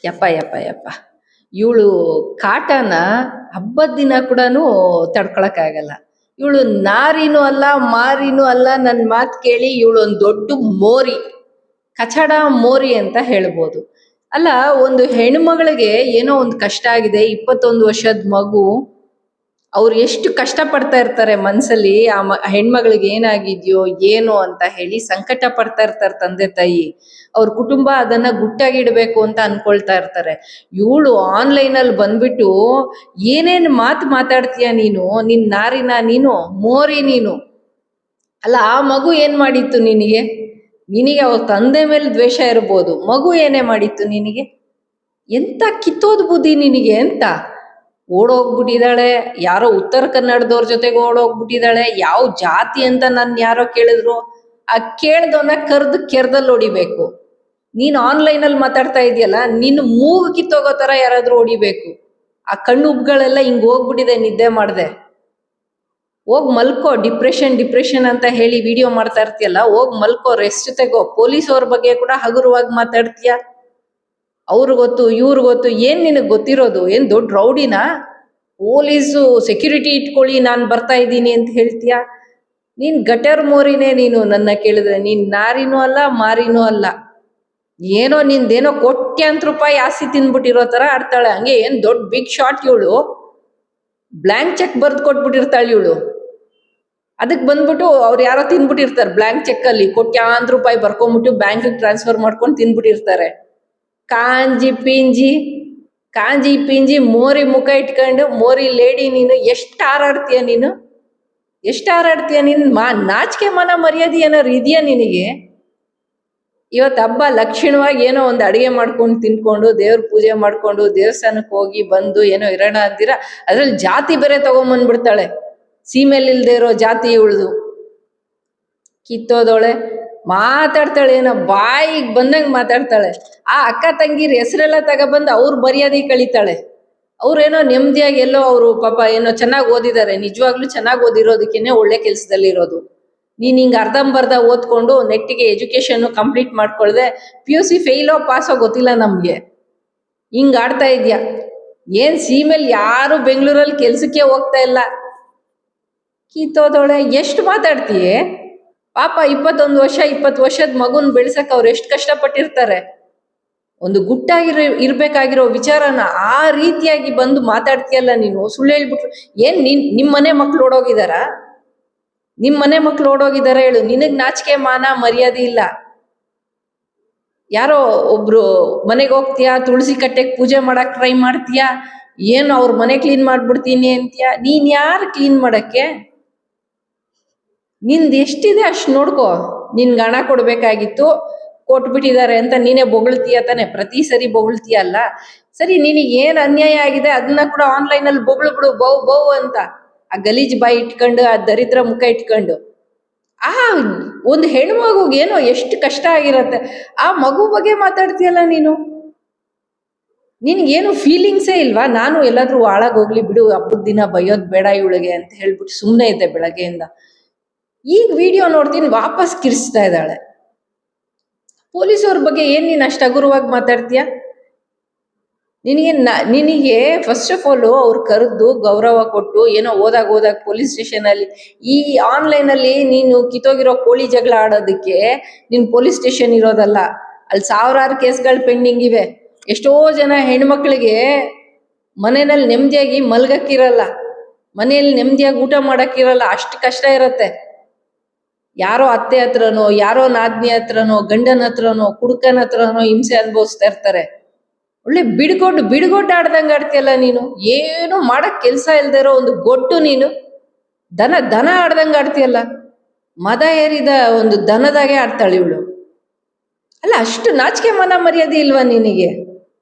ಯಪ್ಪ ಯಪ್ಪ ಯಪ್ಪ, ಇವಳು ಕಾಟನ ಹಬ್ಬದ ದಿನ ಕೂಡ ತಡ್ಕೊಳಕ್ಕಾಗಲ್ಲ. ಇವಳು ನಾರಿನೂ ಅಲ್ಲ ಮಾರಿನೂ ಅಲ್ಲ, ನನ್ನ ಮಾತು ಕೇಳಿ ಇವಳು ಒಂದು ದೊಡ್ಡ ಮೋರಿ, ಕಚಡ ಮೋರಿ ಅಂತ ಹೇಳ್ಬೋದು. ಅಲ್ಲ, ಒಂದು ಹೆಣ್ಮಗಳಿಗೆ ಏನೋ ಒಂದು ಕಷ್ಟ ಆಗಿದೆ, 21 ವರ್ಷದ ಮಗು, ಅವ್ರು ಎಷ್ಟು ಕಷ್ಟ ಪಡ್ತಾ ಇರ್ತಾರೆ ಮನ್ಸಲ್ಲಿ. ಹೆಣ್ಮಗಳಿಗೆ ಏನಾಗಿದ್ಯೋ ಏನೋ ಅಂತ ಹೇಳಿ ಸಂಕಟ ಪಡ್ತಾ ಇರ್ತಾರೆ ತಂದೆ ತಾಯಿ. ಅವ್ರ ಕುಟುಂಬ ಅದನ್ನ ಗುಟ್ಟಾಗಿಡ್ಬೇಕು ಅಂತ ಅನ್ಕೊಳ್ತಾ ಇರ್ತಾರೆ. ಇವಳು ಆನ್ಲೈನಲ್ಲಿ ಬಂದ್ಬಿಟ್ಟು ಏನೇನ್ ಮಾತಾಡ್ತೀಯ ನೀನು, ನಿನ್ ನಾರಿನ ನೀನು, ಮೋರಿ ನೀನು. ಅಲ್ಲ, ಆ ಮಗು ಏನ್ ಮಾಡಿತ್ತು ನಿನಗೆ? ನಿನಗೆ ಅವ್ರ ತಂದೆ ಮೇಲೆ ದ್ವೇಷ ಇರ್ಬೋದು, ಮಗು ಏನೇ ಮಾಡಿತ್ತು ನಿನಗೆ? ಎಂತ ಕಿತ್ತೋದ್ ಬುದ್ಧಿ ನಿನಗೆ ಅಂತ. ಓಡೋಗ್ಬಿಟ್ಟಿದ್ದಾಳೆ, ಯಾರೋ ಉತ್ತರ ಕನ್ನಡದವ್ರ ಜೊತೆಗೆ ಓಡೋಗ್ಬಿಟ್ಟಿದ್ದಾಳೆ. ಯಾವ ಜಾತಿ ಅಂತ ನನ್ ಯಾರೋ ಕೇಳಿದ್ರು, ಆ ಕೇಳ್ದವನ್ನ ಕರ್ದು ಕೆರ್ದಲ್ಲಿ ಹೊಡಿಬೇಕು. ನೀನ್ ಆನ್ಲೈನಲ್ಲಿ ಮಾತಾಡ್ತಾ ಇದೆಯಲ್ಲ, ನಿನ್ನ ಮೂಗು ಕಿತ್ತೋಗೋ ತರ ಯಾರಾದ್ರೂ ಹೊಡಿಬೇಕು. ಆ ಕಣ್ಣು ಉಬ್ಗಳೆಲ್ಲ ಹಿಂಗ್ ಹೋಗ್ಬಿಟ್ಟಿದೆ, ನಿದ್ದೆ ಮಾಡ್ದೆ. ಹೋಗ್ ಮಲ್ಕೋ. ಡಿಪ್ರೆಷನ್ ಅಂತ ಹೇಳಿ ವಿಡಿಯೋ ಮಾಡ್ತಾ ಇರ್ತೀಯಲ್ಲ, ಹೋಗ್ ಮಲ್ಕೋ, ರೆಸ್ಟ್ ತೆಗೋ. ಪೊಲೀಸ್ ಅವ್ರ ಬಗ್ಗೆ ಕೂಡ ಹಗುರವಾಗಿ ಮಾತಾಡ್ತೀಯ. ಅವ್ರು ಗೊತ್ತು, ಇವ್ರು ಗೊತ್ತು, ಏನ್ ನಿನಗ್ ಗೊತ್ತಿರೋದು? ಏನ್ ದೊಡ್ಡ ರೌಡಿನಾ? ಪೊಲೀಸು ಸೆಕ್ಯೂರಿಟಿ ಇಟ್ಕೊಳ್ಳಿ, ನಾನ್ ಬರ್ತಾ ಇದ್ದೀನಿ ಅಂತ ಹೇಳ್ತೀಯ. ನೀನ್ ಗಟರ್ ಮೋರಿನೇ ನೀನು. ನನ್ನ ಕೇಳಿದ್ರೆ ನೀನ್ ನಾರಿನೂ ಅಲ್ಲ ಮಾರಿನೂ ಅಲ್ಲ. ಏನೋ ನಿಂದೇನೋ ಕೋಟ್ಯಾಂತರ ರೂಪಾಯಿ ಆಸ್ತಿ ತಿನ್ಬಿಟ್ಟಿರೋ ತರ ಆಡ್ತಾಳೆ. ಹಂಗೆ ಏನ್ ದೊಡ್ಡ ಬಿಗ್ ಶಾಟ್ ಇವಳು. ಬ್ಲಾಂಕ್ ಚೆಕ್ ಬರ್ದು ಕೊಟ್ಬಿಟ್ಟಿರ್ತಾಳೆ ಇವಳು. ಅದಕ್ಕೆ ಬಂದ್ಬಿಟ್ಟು ಅವ್ರು ಯಾರೋ ತಿನ್ಬಿಟ್ಟಿರ್ತಾರೆ ಬ್ಲಾಂಕ್ ಚೆಕ್ ಅಲ್ಲಿ ಕೋಟ್ಯಾಂತರ ರೂಪಾಯಿ ಬರ್ಕೊಂಡ್ಬಿಟ್ಟು ಬ್ಯಾಂಕ್ ಟ್ರಾನ್ಸ್ಫರ್ ಮಾಡ್ಕೊಂಡು ತಿನ್ಬಿಟ್ಟಿರ್ತಾರೆ. ಕಾಂಜಿ ಪಿಂಜಿ ಮೋರಿ ಮುಖ ಇಟ್ಕೊಂಡು, ಮೋರಿ ಲೇಡಿ ನೀನು. ಎಷ್ಟು ಹಾರಾಡ್ತೀಯ ನೀನು? ನಾಚಿಕೆ ಮನ ಮರ್ಯಾದೆ ಏನಾರು ಇದೆಯಾ ನಿನಗೆ? ಇವತ್ತು ಹಬ್ಬ ಲಕ್ಷಣವಾಗಿ ಏನೋ ಒಂದು ಅಡಿಗೆ ಮಾಡ್ಕೊಂಡು ತಿನ್ಕೊಂಡು, ದೇವ್ರ ಪೂಜೆ ಮಾಡ್ಕೊಂಡು, ದೇವಸ್ಥಾನಕ್ಕೆ ಹೋಗಿ ಬಂದು ಏನೋ ಇರೋಣ ಅಂತೀರ. ಅದ್ರಲ್ಲಿ ಜಾತಿ ಬೇರೆ ತಗೊಂಬಂದ್ಬಿಡ್ತಾಳೆ. ಸೀಮೆಲ್ ಇಲ್ದೇ ಇರೋ ಜಾತಿ ಇವಳ್ದು. ಕಿತ್ತೋದೋಳೆ ಮಾತಾಡ್ತಾಳೆ, ಏನೋ ಬಾಯಿಗೆ ಬಂದಂಗೆ ಮಾತಾಡ್ತಾಳೆ. ಆ ಅಕ್ಕ ತಂಗಿರ ಹೆಸರೆಲ್ಲ ತಗೊಬಂದು ಅವ್ರ ಮರ್ಯಾದೆ ಕಳೀತಾಳೆ. ಅವ್ರೇನೋ ನೆಮ್ಮದಿಯಾಗಿ ಎಲ್ಲೋ ಅವರು ಪಾಪ ಏನೋ ಚೆನ್ನಾಗಿ ಓದಿದ್ದಾರೆ, ನಿಜವಾಗ್ಲೂ ಚೆನ್ನಾಗಿ ಓದಿರೋದಕ್ಕೇನೆ ಒಳ್ಳೆ ಕೆಲ್ಸದಲ್ಲಿ ಇರೋದು. ನೀನ್ ಹಿಂಗ ಅರ್ಧಂಬರ್ಧ ಓದ್ಕೊಂಡು ನೆಟ್ಟಿಗೆ ಎಜುಕೇಶನ್ ಕಂಪ್ಲೀಟ್ ಮಾಡ್ಕೊಳ್ದೆ PUC ಫೇಲೋ ಪಾಸೋ ಗೊತ್ತಿಲ್ಲ ನಮ್ಗೆ, ಹಿಂಗ ಆಡ್ತಾ ಇದ್ಯಾ. ಏನ್ ಸೀಮೆಲ್ ಯಾರು ಬೆಂಗಳೂರಲ್ಲಿ ಕೆಲ್ಸಕ್ಕೆ ಹೋಗ್ತಾ ಇಲ್ಲ. ಕಿತ್ತೋದೋಳೆ, ಎಷ್ಟು ಮಾತಾಡ್ತೀಯೇ? ಪಾಪ 20 ವರ್ಷದ ಮಗುನ್ ಬೆಳ್ಸಕ್ ಅವ್ರು ಎಷ್ಟು ಕಷ್ಟಪಟ್ಟಿರ್ತಾರೆ. ಒಂದು ಇರ್ಬೇಕಾಗಿರೋ ವಿಚಾರನ ಆ ರೀತಿಯಾಗಿ ಬಂದು ಮಾತಾಡ್ತೀಯಲ್ಲ ನೀನು. ಸುಳ್ಳು ಹೇಳ್ಬಿಟ್ರು ಏನ್ ನಿಮ್ ಮನೆ ಮಕ್ಳು ಓಡೋಗಿದಾರ? ಹೇಳು. ನಿನಗ್ ನಾಚಿಕೆ ಮಾನ ಮರ್ಯಾದೆ ಇಲ್ಲ. ಯಾರೋ ಒಬ್ರು ಮನೆಗೆ ಹೋಗ್ತೀಯಾ, ತುಳಸಿ ಕಟ್ಟೆಗೆ ಪೂಜೆ ಮಾಡಕ್ ಟ್ರೈ ಮಾಡ್ತೀಯಾ, ಏನು ಅವ್ರ ಮನೆ ಕ್ಲೀನ್ ಮಾಡ್ಬಿಡ್ತೀನಿ ಅಂತೀಯ. ನೀನ್ ಯಾರು ಕ್ಲೀನ್ ಮಾಡಕ್ಕೆ? ನಿಂದ್ ಎಷ್ಟಿದೆ ಅಷ್ಟು ನೋಡ್ಕೋ. ನಿನ್ಗೆ ಹಣ ಕೊಡ್ಬೇಕಾಗಿತ್ತು, ಕೊಟ್ಬಿಟ್ಟಿದ್ದಾರೆ ಅಂತ ನೀನೇ ಬೊಗಳ್ತೀಯ ತಾನೆ, ಪ್ರತಿ ಸರಿ ಬೊಗಳ್ತೀಯ ಅಲ್ಲ. ಸರಿ, ನಿನಗೆ ಏನ್ ಅನ್ಯಾಯ ಆಗಿದೆ ಅದನ್ನ ಕೂಡ ಆನ್ಲೈನಲ್ಲಿ ಬೊಗಳು ಬಿಡು, ಬೌ ಅಂತ. ಆ ಗಲೀಜ್ ಬಾಯಿ ಇಟ್ಕೊಂಡು, ಆ ದರಿದ್ರ ಮುಖ ಇಟ್ಕೊಂಡು. ಒಂದು ಹೆಣ್ಮಗುಗೆ ಏನೋ ಎಷ್ಟು ಕಷ್ಟ ಆಗಿರತ್ತೆ. ಆ ಮಗು ಬಗ್ಗೆ ಮಾತಾಡ್ತೀಯಲ್ಲ ನೀನು. ನಿನ್ಗೇನು ಫೀಲಿಂಗ್ಸೇ ಇಲ್ವಾ? ನಾನು ಎಲ್ಲಾದ್ರೂ ಹಾಳಾಗೋಗ್ಲಿ ಬಿಡು, ಹಬ್ಬದ ದಿನ ಬೈಯೋದ್ ಬೇಡ ಇವಳಿಗೆ ಅಂತ ಹೇಳ್ಬಿಟ್ಟು ಸುಮ್ಮನೆ ಇದ್ದೆ ಬೆಳಗ್ಗೆಯಿಂದ. ಈಗ ವಿಡಿಯೋ ನೋಡ್ತೀನಿ, ವಾಪಸ್ ಕಿರಿಸ್ತಾ ಇದ್ದಾಳೆ. ಪೊಲೀಸವ್ರ ಬಗ್ಗೆ ಏನ್ ನೀನ್ ಅಷ್ಟು ಹಗುರವಾಗಿ ಮಾತಾಡ್ತೀಯ? ನಿನಗೆ ಫಸ್ಟ್ ಆಫ್ ಆಲ್ ಅವ್ರು ಕರೆದು ಗೌರವ ಕೊಟ್ಟು ಏನೋ ಓದಾಗ ಪೊಲೀಸ್ ಸ್ಟೇಷನ್ ಅಲ್ಲಿ, ಈ ಆನ್ಲೈನ್ ಅಲ್ಲಿ ನೀನು ಕಿತ್ತೋಗಿರೋ ಕೋಳಿ ಜಗಳ ಆಡೋದಕ್ಕೆ ನೀನ್ ಪೊಲೀಸ್ ಸ್ಟೇಷನ್ ಇರೋದಲ್ಲ. ಅಲ್ಲಿ ಸಾವಿರಾರು ಕೇಸ್ಗಳು ಪೆಂಡಿಂಗ್ ಇವೆ. ಎಷ್ಟೋ ಜನ ಹೆಣ್ಮಕ್ಳಿಗೆ ಮನೆಯಲ್ಲಿ ನೆಮ್ಮದಿಯಾಗಿ ಮಲ್ಗಕ್ಕಿರಲ್ಲ, ಮನೆಯಲ್ಲಿ ನೆಮ್ಮದಿಯಾಗಿ ಊಟ ಮಾಡಕ್ಕಿರಲ್ಲ, ಅಷ್ಟು ಕಷ್ಟ ಇರತ್ತೆ. ಯಾರೋ ಅತ್ತೆ ಹತ್ರನೋ, ಯಾರೋ ನಾದ್ನಿ ಹತ್ರನೋ, ಗಂಡನ ಹತ್ರನೋ, ಕುಡುಕನ ಹತ್ರನೋ ಹಿಂಸೆ ಅನುಭವಿಸ್ತಾ ಇರ್ತಾರೆ. ಒಳ್ಳೆ ಬಿಡ್ಗೊಡ್ಡು ಆಡ್ದಂಗೆ ಆಡ್ತೀಯಲ್ಲ ನೀನು. ಏನು ಮಾಡಕ್ ಕೆಲ್ಸ ಇಲ್ದೇ ಇರೋ ಒಂದು ಗೊಡ್ಡು ನೀನು. ದನ ಆಡ್ದಂಗೆ ಆಡ್ತೀಯಲ್ಲ. ಮದ ಏರಿದ ಒಂದು ದನದಾಗೆ ಆಡ್ತಾಳೆ ಇವಳು. ಅಲ್ಲ, ಅಷ್ಟು ನಾಚಿಕೆ ಮನ ಮರ್ಯಾದೆ ಇಲ್ವಾ ನಿನಗೆ?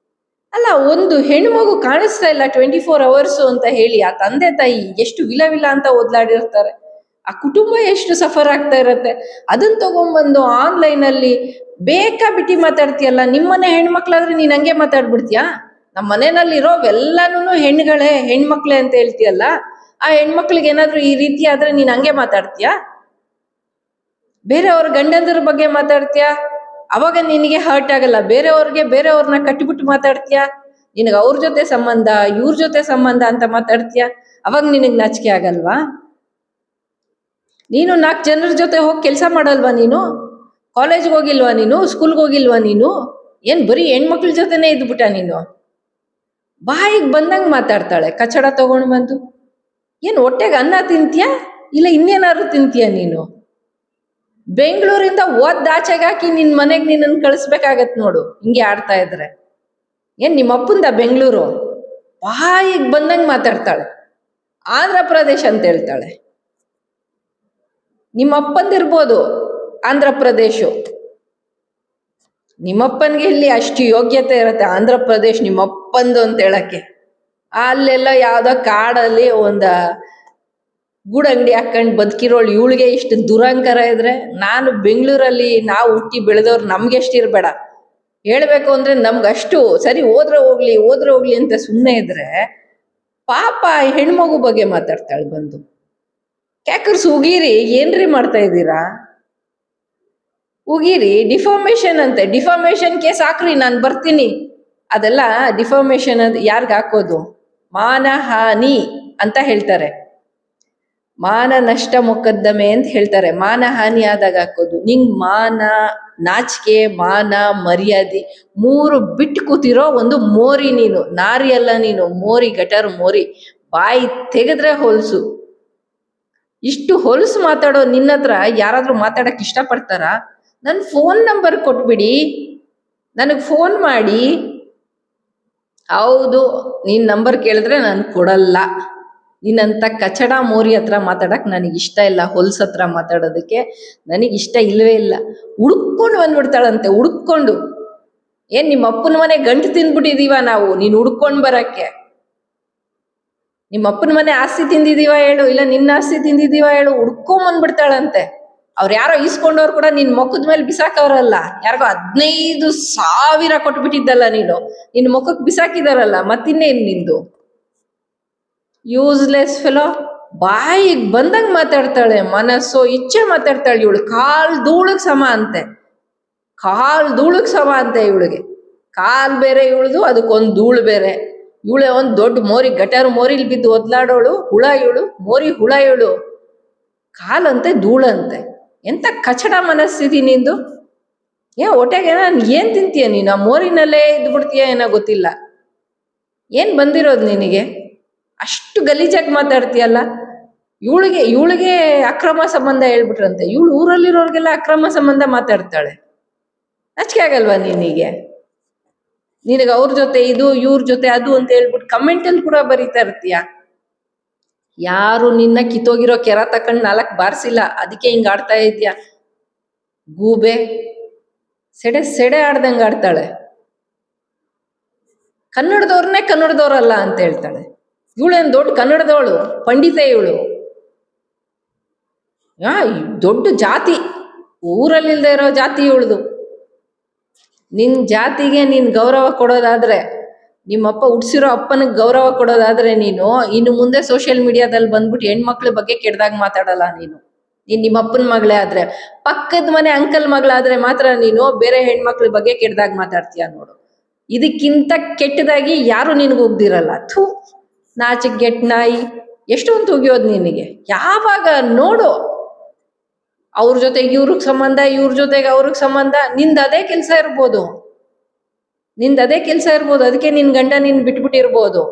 ಅಲ್ಲ, ಒಂದು ಹೆಣ್ಮಗು ಕಾಣಿಸ್ತಾ ಇಲ್ಲ 24 hours ಅಂತ ಹೇಳಿ ಆ ತಂದೆ ತಾಯಿ ಎಷ್ಟು ವಿಲ ಅಂತ ಓದ್ಲಾಡಿರ್ತಾರೆ. ಆ ಕುಟುಂಬ ಎಷ್ಟು ಸಫರ್ ಆಗ್ತಾ ಇರತ್ತೆ. ಅದನ್ನ ತಗೊಂಡ್ಬಂದು ಆನ್ಲೈನ್ ಅಲ್ಲಿ ಬಿಟ್ಟಿ ಮಾತಾಡ್ತೀಯಲ್ಲ. ನಿಮ್ಮನೆ ಹೆಣ್ಮಕ್ಳಾದ್ರೆ ನೀನ್ ಹಂಗೆ ಮಾತಾಡ್ಬಿಡ್ತೀಯಾ? ನಮ್ಮ ಮನೆಯಲ್ಲಿರೋವೆಲ್ಲಾನು ಹೆಣ್ಮಕ್ಳೇ ಅಂತ ಹೇಳ್ತೀಯಲ್ಲ. ಆ ಹೆಣ್ಮಕ್ಳಿಗೆ ಏನಾದ್ರು ಈ ರೀತಿ ಆದ್ರೆ ನೀನ್ ಹಂಗೆ ಮಾತಾಡ್ತೀಯಾ? ಬೇರೆಯವ್ರ ಗಂಡಂದ್ರ ಬಗ್ಗೆ ಮಾತಾಡ್ತೀಯಾ? ಅವಾಗ ನಿನಗೆ ಹರ್ಟ್ ಆಗಲ್ಲ. ಬೇರೆಯವ್ರನ್ನ ಕಟ್ಟಿಬಿಟ್ಟು ಮಾತಾಡ್ತೀಯ, ನಿನಗೆ ಅವ್ರ ಜೊತೆ ಸಂಬಂಧ, ಇವ್ರ ಜೊತೆ ಸಂಬಂಧ ಅಂತ ಮಾತಾಡ್ತೀಯ, ಅವಾಗ ನಿನಗೆ ನಾಚಿಕೆ ಆಗಲ್ವಾ? ನೀನು 4 ಜನರ ಜೊತೆ ಹೋಗಿ ಕೆಲಸ ಮಾಡಲ್ವಾ? ನೀನು ಕಾಲೇಜ್ಗೆ ಹೋಗಿಲ್ವಾ? ನೀನು ಸ್ಕೂಲ್ಗೆ ಹೋಗಿಲ್ವಾ? ನೀನು ಏನ್ ಬರೀ ಹೆಣ್ಮಕ್ಳ ಜೊತೆನೇ ಇದ್ಬಿಟ್ಟ ನೀನು? ಬಾಯಿಗೆ ಬಂದಂಗೆ ಮಾತಾಡ್ತಾಳೆ, ಕಚಡ ತಗೊಂಡು ಬಂದು. ಏನ್ ಹೊಟ್ಟೆಗೆ ಅನ್ನ ತಿಂತೀಯಾ ಇಲ್ಲ ಇನ್ನೇನಾದ್ರು ತಿಂತೀಯ ನೀನು? ಬೆಂಗಳೂರಿಂದ ಓದ್ದಾಚೆಗಾಕಿ ನಿನ್ ಮನೆಗೆ ನಿನ್ನನ್ನು ಕಳಿಸ್ಬೇಕಾಗತ್ ನೋಡು, ಹಿಂಗೆ ಆಡ್ತಾ ಇದ್ರೆ. ಏನ್ ನಿಮ್ಮ ಅಪ್ಪಂದ ಬೆಂಗಳೂರು? ಬಾಯಿಗೆ ಬಂದಂಗೆ ಮಾತಾಡ್ತಾಳೆ, ಆಂಧ್ರ ಪ್ರದೇಶ ಅಂತ ಹೇಳ್ತಾಳೆ. ನಿಮ್ಮ ಅಪ್ಪಂದಿರ್ಬೋದು ಆಂಧ್ರ ಪ್ರದೇಶ, ನಿಮ್ಮಪ್ಪನ್ಗೆ ಇಲ್ಲಿ ಅಷ್ಟು ಯೋಗ್ಯತೆ ಇರತ್ತೆ ಆಂಧ್ರ ಪ್ರದೇಶ್ ನಿಮ್ಮಪ್ಪಂದು ಅಂತ ಹೇಳಕ್ಕೆ. ಅಲ್ಲೆಲ್ಲ ಯಾವ್ದೋ ಕಾಡಲ್ಲಿ ಗೂಡಂಗಡಿ ಹಾಕೊಂಡು ಬದುಕಿರೋಳು ಇವಳಿಗೆ ಇಷ್ಟು ದುರಂಕಾರ ಇದ್ರೆ, ನಾನು ಬೆಂಗಳೂರಲ್ಲಿ ನಾವು ಹುಟ್ಟಿ ಬೆಳೆದವ್ರು ನಮ್ಗೆ ಎಷ್ಟಿರ್ಬೇಡ ಹೇಳ್ಬೇಕು ಅಂದ್ರೆ ನಮ್ಗಷ್ಟು ಸರಿ. ಹೋದ್ರೆ ಹೋಗ್ಲಿ ಅಂತ ಸುಮ್ಮನೆ ಇದ್ರೆ ಪಾಪ ಹೆಣ್ಮಗು ಬಗ್ಗೆ ಮಾತಾಡ್ತಾಳೆ ಬಂದು. ಕ್ಯಾಕರ್ಸ್ ಉಗೀರಿ, ಏನ್ರಿ ಮಾಡ್ತಾ ಇದ್ದೀರಾ? ಉಗೀರಿ. ಡಿಫಾಮೇಶನ್ ಅಂತೆ, ಡಿಫಾಮೇಶನ್ ಕೇಸ್ ಹಾಕ್ರಿ, ನಾನು ಬರ್ತೀನಿ. ಅದೆಲ್ಲ ಡಿಫಾಮೇಶನ್ ಯಾರ್ಗ ಹಾಕೋದು? ಮಾನಹಾನಿ ಅಂತ ಹೇಳ್ತಾರೆ, ಮಾನ ನಷ್ಟ ಮೊಕದ್ದಮೆ ಅಂತ ಹೇಳ್ತಾರೆ. ಮಾನಹಾನಿ ಆದಾಗ ಹಾಕೋದು. ನಿಂಗ್ ಮಾನ, ನಾಚಿಕೆ, ಮಾನ, ಮರ್ಯಾದೆ 3 ಬಿಟ್ಟು ಕೂತಿರೋ ಒಂದು ಮೋರಿ ನೀನು. ನಾರಿ ಅಲ್ಲ ನೀನು, ಮೋರಿ, ಗಟರ್ ಮೋರಿ. ಬಾಯಿ ತೆಗೆದ್ರೆ ಹೊಲ್ಸು. ಇಷ್ಟು ಹೊಲಸು ಮಾತಾಡೋ ನಿನ್ನ ಹತ್ರ ಯಾರಾದ್ರೂ ಮಾತಾಡಕ್ ಇಷ್ಟಪಡ್ತಾರ? ನನ್ನ ಫೋನ್ ನಂಬರ್ ಕೊಟ್ಬಿಡಿ, ನನಗೆ ಫೋನ್ ಮಾಡಿ. ಹೌದು, ನೀನ್ ನಂಬರ್ ಕೇಳಿದ್ರೆ ನಾನು ಕೊಡಲ್ಲ. ನಿನ್ನಂತ ಕಚಡ ಮೋರಿ ಹತ್ರ ಮಾತಾಡಕ್ ನನಗೆ ಇಷ್ಟ ಇಲ್ಲ, ಹೊಲ್ಸ್ ಹತ್ರ ಮಾತಾಡೋದಕ್ಕೆ ನನಗೆ ಇಷ್ಟ ಇಲ್ಲವೇ ಇಲ್ಲ. ಹುಡ್ಕೊಂಡು ಬಂದ್ಬಿಡ್ತಾಳಂತೆ, ಹುಡ್ಕೊಂಡು. ಏನ್ ನಿಮ್ಮ ಅಪ್ಪನ ಮನೆ ಗಂಟು ತಿಂದ್ಬಿಟ್ಟಿದೀವ ನಾವು ನೀನ್ ಹುಡ್ಕೊಂಡ್ ಬರಕ್ಕೆ? ನಿಮ್ಮ ಅಪ್ಪನ ಮನೆ ಆಸ್ತಿ ತಿಂದಿದೀವ ಹೇಳು, ಇಲ್ಲ ನಿನ್ನ ಆಸ್ತಿ ತಿಂದಿದೀವ ಹೇಳು? ಹುಡ್ಕೊಂಬಂದ್ಬಿಡ್ತಾಳಂತೆ. ಅವ್ರು ಯಾರೋ ಈಸ್ಕೊಂಡವ್ರು ಕೂಡ ನಿನ್ ಮುಖದ ಮೇಲೆ ಬಿಸಾಕವ್ರಲ್ಲ, ಯಾರಿಗೋ 15,000 ಕೊಟ್ಬಿಟ್ಟಿದ್ದಲ್ಲ ನೀನು, ನಿನ್ ಮುಖಕ್ಕೆ ಬಿಸಾಕಿದಾರಲ್ಲ, ಮತ್ತಿನ್ನೇನ್ ನಿಂದು? Useless fellow. ಬಾಯಿಗೆ ಬಂದಂಗ್ ಮಾತಾಡ್ತಾಳೆ, ಮನಸ್ಸೋ ಇಚ್ಛೆ ಮಾತಾಡ್ತಾಳೆ. ಇವಳು ಕಾಲ್ ಧೂಳಗ್ ಸಮ ಅಂತೆ, ಕಾಲ್ ಧೂಳಗ್ ಸಮ ಅಂತೆ ಇವಳಿಗೆ. ಕಾಲ್ ಬೇರೆ ಇವಳ್ದು, ಅದಕ್ಕೊಂದು ಧೂಳು ಬೇರೆ. ಇವಳೆ ಒಂದ್ ದೊಡ್ಡ ಮೋರಿ, ಗಟಾರು ಮೋರಿಲ್ ಬಿದ್ದು ಒದ್ಲಾಡೋಳು ಹುಳ ಇವಳು, ಮೋರಿ ಹುಳ ಇವಳು. ಕಾಲಂತೆ ಧೂಳಂತೆ. ಎಂತ ಕಚಡ ಮನಸ್ಥಿತಿ ನಿಂದು. ಹೊಟ್ಟೆಗೆ ಏನ್ ತಿಂತೀಯ ನೀನು? ಆ ಮೋರಿನಲ್ಲೇ ಇದ್ಬಿಡ್ತೀಯ ಏನೋ ಗೊತ್ತಿಲ್ಲ. ಏನ್ ಬಂದಿರೋದು ನಿನಗೆ? ಅಷ್ಟು ಗಲೀಜಾಗಿ ಮಾತಾಡ್ತೀಯಲ್ಲ. ಇವಳಿಗೆ ಅಕ್ರಮ ಸಂಬಂಧ ಹೇಳ್ಬಿಟ್ರಂತೆ. ಇವಳು ಊರಲ್ಲಿರೋರ್ಗೆಲ್ಲ ಅಕ್ರಮ ಸಂಬಂಧ ಮಾತಾಡ್ತಾಳೆ. ನಾಚಿಕೆ ಆಗಲ್ವಾ ನಿನಗೆ? ನಿನಗೆ ಅವ್ರ ಜೊತೆ ಇದು, ಇವ್ರ ಜೊತೆ ಅದು ಅಂತ ಹೇಳ್ಬಿಟ್ಟು ಕಮೆಂಟಲ್ಲಿ ಕೂಡ ಬರೀತಾ ಇರ್ತೀಯ. ಯಾರು ನಿನ್ನ ಕಿತ್ತೋಗಿರೋ ಕೆರ ತಕೊಂಡ್ 4 ಬಾರಿಸಿಲ್ಲ, ಅದಕ್ಕೆ ಹಿಂಗ ಆಡ್ತಾ ಇದೀಯ. ಗೂಬೆ ಸೆಡೆ ಆಡ್ದಂಗ ಆಡ್ತಾಳೆ. ಕನ್ನಡದವ್ರನ್ನೇ ಕನ್ನಡದವ್ರಲ್ಲ ಅಂತ ಹೇಳ್ತಾಳೆ. ಇವಳೇನ್ ದೊಡ್ಡ ಕನ್ನಡದವಳು, ಪಂಡಿತೆ ಇವಳು. ದೊಡ್ಡ ಜಾತಿ, ಊರಲ್ಲಿಲ್ದೇ ಇರೋ ಜಾತಿ ಇವಳ್ದು. ನಿನ್ ಜಾತಿಗೆ ನೀನ್ ಗೌರವ ಕೊಡೋದಾದ್ರೆ, ನಿಮ್ಮಪ್ಪ ಹುಡ್ಸಿರೋ ಅಪ್ಪನಿಗೆ ಗೌರವ ಕೊಡೋದಾದ್ರೆ, ನೀನು ಇನ್ನು ಮುಂದೆ ಸೋಷಿಯಲ್ ಮೀಡಿಯಾದಲ್ಲಿ ಬಂದ್ಬಿಟ್ಟು ಹೆಣ್ಮಕ್ಳ ಬಗ್ಗೆ ಕೆಟ್ಟದಾಗ ಮಾತಾಡಲ್ಲ ನೀನು. ನಿಮ್ಮಪ್ಪನ ಮಗಳೇ ಆದ್ರೆ, ಪಕ್ಕದ ಮನೆ ಅಂಕಲ್ ಮಗಳಾದ್ರೆ ಮಾತ್ರ ನೀನು ಬೇರೆ ಹೆಣ್ಮಕ್ಳ ಬಗ್ಗೆ ಕೆಟ್ಟದಾಗ ಮಾತಾಡ್ತೀಯ ನೋಡು. ಇದಕ್ಕಿಂತ ಕೆಟ್ಟದಾಗಿ ಯಾರು ನಿನಗೆ ಹೋಗ್ದಿರಲ್ಲ. ಥೂ, ನಾಚಿಕ್ ಗೆಟ್ ನಾಯಿ. ಎಷ್ಟೊಂದು ಉಗಿಯೋದು ನಿನಗೆ? ಯಾವಾಗ ನೋಡು ಅವ್ರ ಜೊತೆಗೆ ಇವ್ರಿಗೆ ಸಂಬಂಧ, ಇವ್ರ ಜೊತೆಗೆ ಅವ್ರಿಗೆ ಸಂಬಂಧ. ನಿಂದ ಅದೇ ಕೆಲಸ ಇರ್ಬೋದು, ಅದಕ್ಕೆ ನಿನ್ ಗಂಡ ನಿನ್ ಬಿಟ್ಬಿಟ್ಟಿರ್ಬೋದು.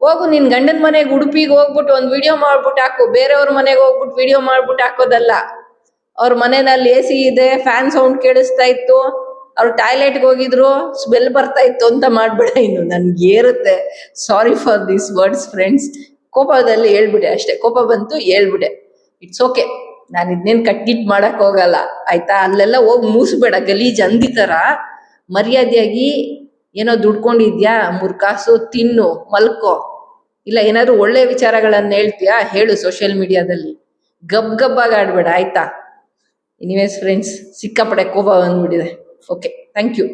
ಹೋಗು ನಿನ್ ಗಂಡನ ಮನೆಗೆ ಉಡುಪಿಗೆ ಹೋಗ್ಬಿಟ್ಟು ಒಂದು ವಿಡಿಯೋ ಮಾಡ್ಬಿಟ್ಟು ಹಾಕು. ಬೇರೆಯವ್ರ ಮನೆಗೆ ಹೋಗ್ಬಿಟ್ಟು ವಿಡಿಯೋ ಮಾಡ್ಬಿಟ್ಟು ಹಾಕೋದಲ್ಲ. ಅವ್ರ ಮನೆಯಲ್ಲಿ AC ಇದೆ, ಫ್ಯಾನ್ ಸೌಂಡ್ ಕೇಳಿಸ್ತಾ ಇತ್ತು, ಅವ್ರು ಟಾಯ್ಲೆಟ್ಗೆ ಹೋಗಿದ್ರು, ಸ್ಮೆಲ್ ಬರ್ತಾ ಇತ್ತು ಅಂತ ಮಾಡ್ಬೇಡ. ಇನ್ನು ನನ್ಗೆ ಏರುತ್ತೆ. Sorry for these words friends. ಕೋಪದಲ್ಲಿ ಹೇಳ್ಬಿಟ್ಟೆ ಅಷ್ಟೇ, ಕೋಪ ಬಂತು ಹೇಳ್ಬಿಟ್ಟೆ. ಇಟ್ಸ್ ಓಕೆ, ನಾನು ಇದನ್ನೇನು ಕಟ್ಗಿಟ್ ಮಾಡಕ್ ಹೋಗಲ್ಲ ಆಯ್ತಾ? ಅಲ್ಲೆಲ್ಲ ಹೋಗಿ ಮೂಸ್ಬೇಡ ಗಲೀಜ್ ಅಂದಿತರ. ಮರ್ಯಾದೆಯಾಗಿ ಏನೋ ದುಡ್ಕೊಂಡಿದ್ಯಾ, 3 ಕಾಸು ತಿನ್ನು, ಮಲ್ಕೋ. ಇಲ್ಲ ಏನಾದ್ರು ಒಳ್ಳೆ ವಿಚಾರಗಳನ್ನ ಹೇಳ್ತೀಯಾ ಹೇಳು ಸೋಷಿಯಲ್ ಮೀಡಿಯಾದಲ್ಲಿ. ಗಬ್ಬಾಗಿ ಆಡ್ಬೇಡ ಆಯ್ತಾ? ಎನಿವೇಸ್ ಫ್ರೆಂಡ್ಸ್, ಸಿಕ್ಕಾಪಡೆ ಕೋಪ ಬಂದ್ಬಿಟ್ಟಿದೆ. Okay, thank you.